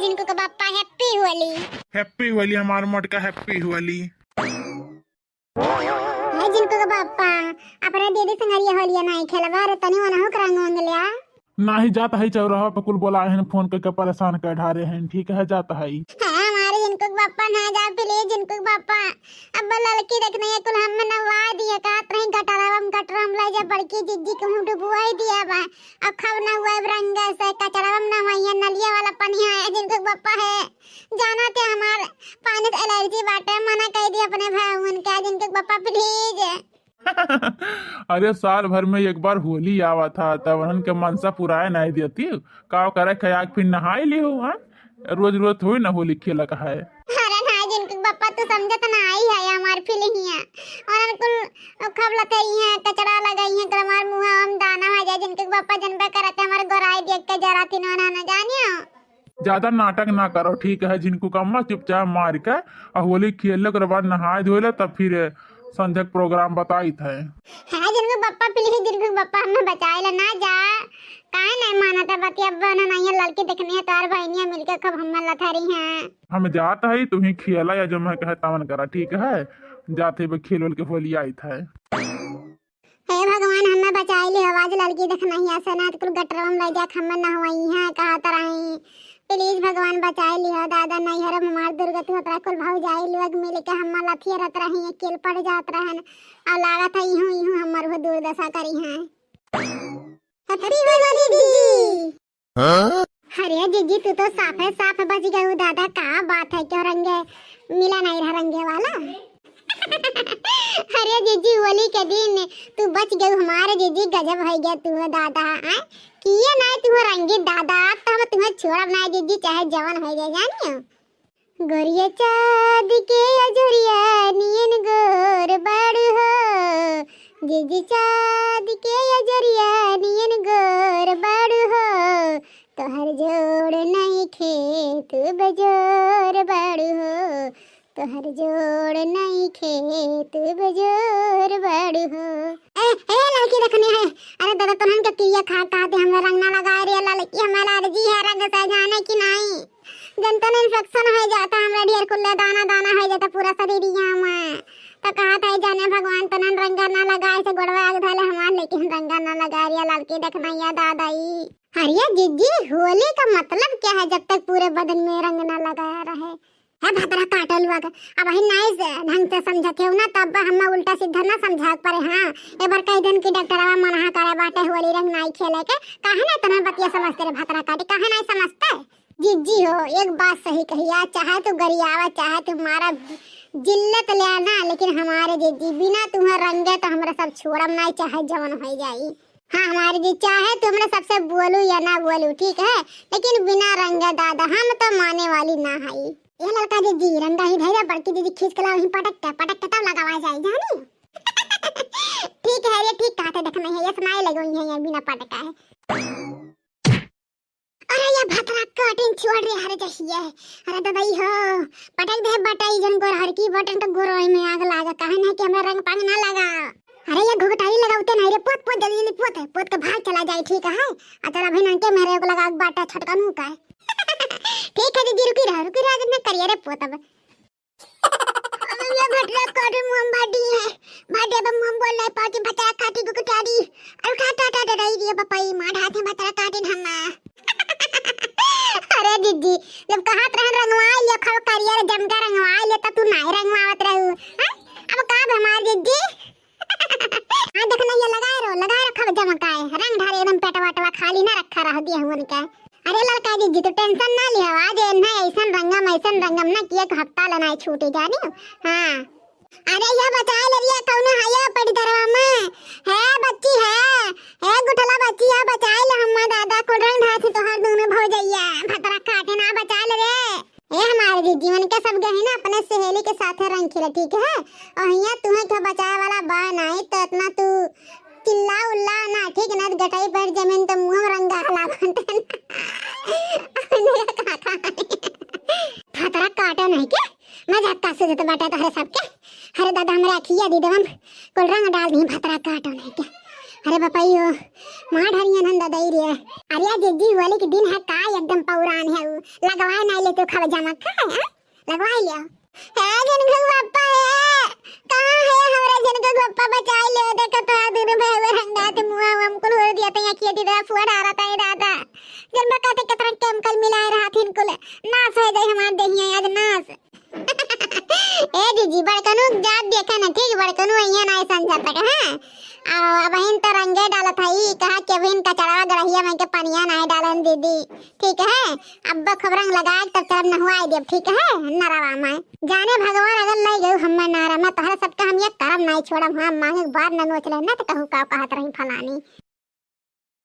जिनको का बापा हैप्पी होली। हैप्पी होली हमार मोट का हैप्पी होली। है जिनको का बापा अपना दीदी संगरिया होलिया नहीं खेलवा रे तनी वना हो रंग मंगलिया ना ही जाता है चौराहा पे कुल बोला है फोन करके परेशान कर ढारे हैं। ठीक है जाता है। हाँ हमारे जिनको का बापा ना जा प्लीज जिनको का बापा अब लड़की देखने है कुल हम नवा दिया का नहीं कटरम ला जा बड़की जिज्जी को हम डुबवाई दिया बा अब खब ना हुआ रंग से कचराम ना हुआ नलिया वाला पानी है जिनको का बापा है जाना थे हमार पानी से एलर्जी बाटे मना कह दिया अपने भाई उनका जिनको का बापा प्लीज। अरे साल भर में एक बार होली आवा था तब उनके के मनसा पुराए नहीं देती का करे खयाक फिर नहाई ली हो। रोज रोज थोड़ी ना होली खेला का है। अरे ना जिनको पापा तो समझत ना आई है हमार फीलिंग है और कुल खब लगाई है कचरा लगाई है हमार मुंह हम दाना हो जाए जिनको पापा जनबे करते हमारे गोराई देख के जरा तीन ना जानियो। ज्यादा नाटक ना करो ठीक है। जिनको कम्मा चुपचाप मार के और होली खेलने के बाद नहाए धोले तब फिर संध्या प्रोग्राम बताई थे। है जिनको पापा प्लीज जिनको पापा हमें बचाए ना जा काहे नहीं माना था बतिया बना नहीं लड़की देखनी है तार भाईनिया मिलके कब हम लथारी हैं। हम जाता है तुम्हें खेला या जो मैं कहे तमन करा ठीक है जाते हुए खेल के होली आई था। हे भगवान हमें बचाए ले आवाज लड़की देखना ही ऐसा ना कुल गटरम ले जा खम्मे ना हुई है कहा तरह प्लीज भगवान बचाए लिया दादा नहीं हर हमार दुर्गत होत रहा कुल भाव जाए लोग मिल के हम लथिया रत रही केल पड़ जात रहन और लागत है यूं हमर हो दुर्दशा करी है। हैप्पी होली दीदी। हां अरे जीजी तू तो साफ बच गई दादा का बात है क्यों रंगे मिला नहीं रहा रंगे वाला। अरे जीजी होली के दिन तू बच गई हमारे जीजी गजब हो गया तू दादा किए ना तू रंगी दादा तो हम तुम्हें छोड़ा ना जीजी चाहे जवान हो जाए जानियो। गोरिया चाँद के अजरिया नियन गोर बड़ हो जीजी चाँद के अजरिया नियन गोर बड़ हो तोहर जोड़ नहीं खेत बजोर बड़ हो तोहर जोड़ नहीं खेत बजोर बड़ हो। ए लड़की रखनी है। अरे दादा तुम क्या किया खाते हमें रंग ना लगाए रे लड़की हमारा एलर्जी है रंग से जाने की नहीं जनता ने इन्फेक्शन हो जाता हमरा ढेर कुल्ले दाना हो जाता पूरा शरीर में तो कहा था जाने भगवान तो रंग ना लगाए से गोड़वा आग धाले हमार लेकिन रंग ना लगा रे लड़की देखना या दादाई। हरिया जीजी होली का मतलब क्या है जब तक पूरे बदन में रंग ना लगाया रहे है भतरा काटल वग अब ही नाइस ढंग से समझते हो ना तब हम उल्टा सीधा ना समझा पर हां एक बार कह दिन की डॉक्टरवा मना करे बाटे होली रंग नहीं खेले के काहे ना तना बतिया समझते रे भतरा काटे काहे नहीं समझते जीजी हो एक बात सही कहिया चाहे तो गरियावा चाहे तुम्हारा जिल्लत ले आना लेकिन हमारे जीजी बिना तुम्हारे रंगे तो हमरा सब छोड़म नहीं चाहे जवन हो जाई। हाँ हमारे जी चाहे तो हमरा सबसे बोलू या ना बोलू ठीक है लेकिन बिना रंगे दादा हम तो माने वाली ना है। ये लड़का दीदी रंगा ही धैर्य बड़की दीदी खींच के लाओ ही पटक तब लगावा जाए जानी। ठीक है ये ठीक कहते देखना है ये सुनाई लगोई है ये बिना पटका है। अरे ये भतरा कटिंग छोड़ रे हरे जहिए अरे दादाई हो पटक दे बटाई जन गोर हर की बटन तो गोरोई में आग लागा काहे ना कि हमरा रंग पांग ना लगा। अरे ये घुघटाई लगावते नहीं रे पोत जल्दी पोत के भाग चला जाए ठीक है अतरा भाई नंके मेरे को लगा बाटा छटकन का है। ठीक है दीदी रुकी रहा कितना करिए रे पोत अब ये भटरा काटे मुंह बाडी है बाडी अब मुंह बोल रहा पाटी भतरा काटी गुटाड़ी और काटा रही दिया पपाई मार हाथ में भतरा काटे हन्ना। अरे दीदी जब कहा रंगवा लिया खव करिए रे जमका रंगवा ले तो तू नहीं रंगवावत रहू अब का हमार दीदी हां देखना ये लगा रखा जमकाए रंग ढारे एकदम पेटवा खाली ना रखा रह दिया हुन का। अरे लड़का दीदी तो टेंशन ना लिया आज ना ऐसा रंगम ना कि एक हफ्ता लेना छूटे जानी। हां अरे ये बता ले रिया कौन है ये पड़ी दरवा में है बच्ची है गुठला बच्ची है बचा ले हम दादा को रंग ढाथी तो हर दोनों भौ जाइया भतरा काटे ना बचा ले रे ए हमारे दीदी मन के सब गए ना अपने सहेली के साथ रंग खेले ठीक है और यहाँ तुम्हें क्या बचाए वाला बा नहीं तो इतना तू चिल्ला उल्ला ना ठीक ना गटाई पर जमीन तो मुंह रंगा हला बनते भतरा काटे नहीं के मजाक का से तो बाटा तो हरे सबके हरे दादा हमरा खिया दी देवम कुल रंग डाल दी भतरा काटो नहीं के अरे बापाइयो माँ ढारिया नंद दादाई रे। अरे जीजी होली के दिन है का एकदम पौरान है उ लगवाए नहीं ले तो खावे जमा का है लगवाए लिया है जनगु बापा है कहां है हमरा जनगु बापा बचाई ले देखो तो दिन भर रंगा ते मुआ हमको हो दिया त किए दी फुआ डारा ता दादा जन्म का ते कतरा केमिकल मिलाए रहा थिन को नाश हो जाए हमार देहिया आज नाश ए जीजी बड़कनु जात देखा ना ठीक बड़कनु અહીંયા ના समझता है हां अब इन तो रंगे डालत हई कहा केविन का चढ़ा गड़हिया में के पनिया नहीं डालन दीदी ठीक है अब खबरंग लगा तब चल नहवाई दे ठीक है नरवा में जाने भगवान अगर नहीं गयो हम नारा में तोहरा सबका हम ये करम नहीं छोड़म हम मांगे बाद न नोच ले ना तो कहू का कहत रही फलानी